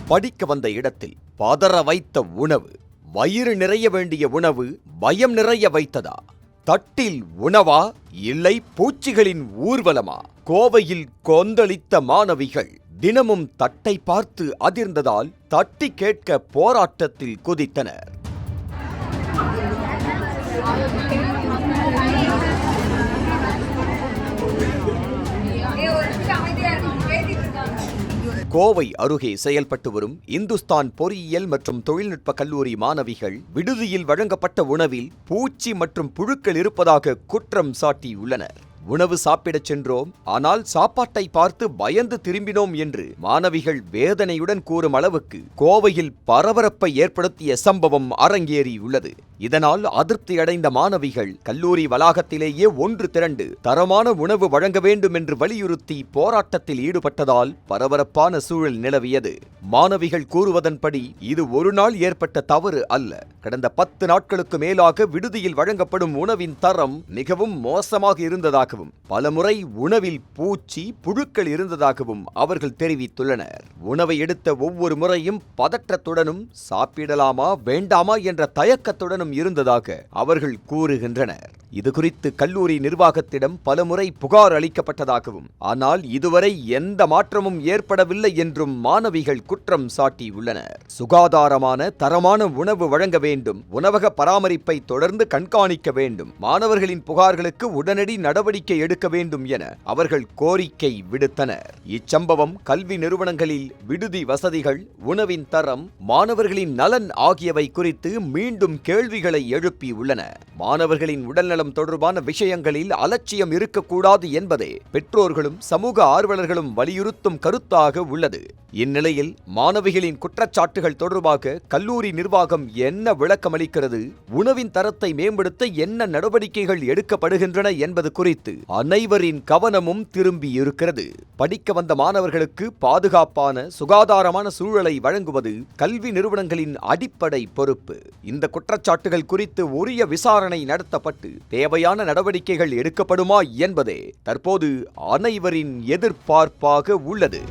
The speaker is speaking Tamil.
படிக்க வந்த இடத்தில் பதற வைத்த உணவு. வயிறு நிறைய வேண்டிய உணவு பயம் நிறைய வைத்ததா? தட்டில் உணவா இல்லை பூச்சிகளின் ஊர்வலமா? கோவையில் கொந்தளித்த மாணவிகள் தினமும் தட்டை பார்த்து அதிர்ந்ததால் தட்டி கேட்க போராட்டத்தில் குதித்தனர். கோவை அருகே செயல்பட்டு வரும் இந்துஸ்தான் பொறியியல் மற்றும் தொழில்நுட்ப கல்லூரி மாணவிகள் விடுதியில் வழங்கப்பட்ட உணவில் பூச்சி மற்றும் புழுக்கள் இருப்பதாக குற்றம் சாட்டியுள்ளனர். உணவு சாப்பிடச் சென்றோம், ஆனால் சாப்பாட்டை பார்த்து பயந்து திரும்பினோம் என்று மாணவிகள் வேதனையுடன் கூறும் அளவுக்கு கோவையில் பரபரப்பை ஏற்படுத்திய சம்பவம் அரங்கேறியுள்ளது. இதனால் அதிருப்தியடைந்த மாணவிகள் கல்லூரி வளாகத்திலேயே ஒன்று திரண்டு தரமான உணவு வழங்க வேண்டும் என்று வலியுறுத்தி போராட்டத்தில் ஈடுபட்டதால் பரபரப்பான சூழல் நிலவியது. மாணவிகள் கூறுவதன்படி இது ஒரு நாள் ஏற்பட்ட தவறு அல்ல. கடந்த 10 நாட்களுக்கு மேலாக விடுதியில் வழங்கப்படும் உணவின் தரம் மிகவும் மோசமாக இருந்ததாகவும் பலமுறை உணவில் பூச்சி புழுக்கள் இருந்ததாகவும் அவர்கள் தெரிவித்துள்ளனர். உணவை எடுத்த ஒவ்வொரு முறையும் பதற்றத்துடனும் சாப்பிடலாமா வேண்டாமா என்ற தயக்கத்துடனும் இருந்ததாக அவர்கள் கூறுகின்றனர். இதுகுறித்து கல்லூரி நிர்வாகத்திடம் பலமுறை புகார் அளிக்கப்பட்டதாகவும் ஆனால் இதுவரை எந்த மாற்றமும் ஏற்படவில்லை என்றும் மாணவிகள் குற்றம் சாட்டியுள்ளனர். சுகாதாரமான தரமான உணவு வழங்க வேண்டும், உணவக பராமரிப்பை தொடர்ந்து கண்காணிக்க வேண்டும், மாணவர்களின் புகார்களுக்கு உடனடி நடவடிக்கை எடுக்க வேண்டும் என அவர்கள் கோரிக்கை விடுத்தனர். இச்சம்பவம் கல்வி நிறுவனங்களில் விடுதி வசதிகள், உணவின் தரம், மாணவர்களின் நலன் ஆகியவை குறித்து மீண்டும் கேள்விகளை எழுப்பியுள்ளன. மாணவர்களின் உடல்நலம் தொடர்பான விஷயங்களில் அலட்சியம் இருக்கக்கூடாது என்பதே பெற்றோர்களும் சமூக ஆர்வலர்களும் வலியுறுத்தும் கருத்தாக உள்ளது. இந்நிலையில் மாணவிகளின் குற்றச்சாட்டுகள் தொடர்பாக கல்லூரி நிர்வாகம் என்ன விளக்கமளிக்கிறது, உணவின் தரத்தை மேம்படுத்த என்ன நடவடிக்கைகள் எடுக்கப்படுகின்றன என்பது குறித்து அனைவரின் கவனமும் திரும்பி இருக்கிறது. படிக்க வந்த மாணவர்களுக்கு பாதுகாப்பான சுகாதாரமான சூழலை வழங்குவது கல்வி நிறுவனங்களின் அடிப்படை பொறுப்பு. இந்த குற்றச்சாட்டுகள் குறித்து உரிய விசாரணை நடத்தப்பட்டு தேவையான நடவடிக்கைகள் எடுக்கப்படுமா என்பதே தற்போது அனைவரின் எதிர்பார்ப்பாக உள்ளது.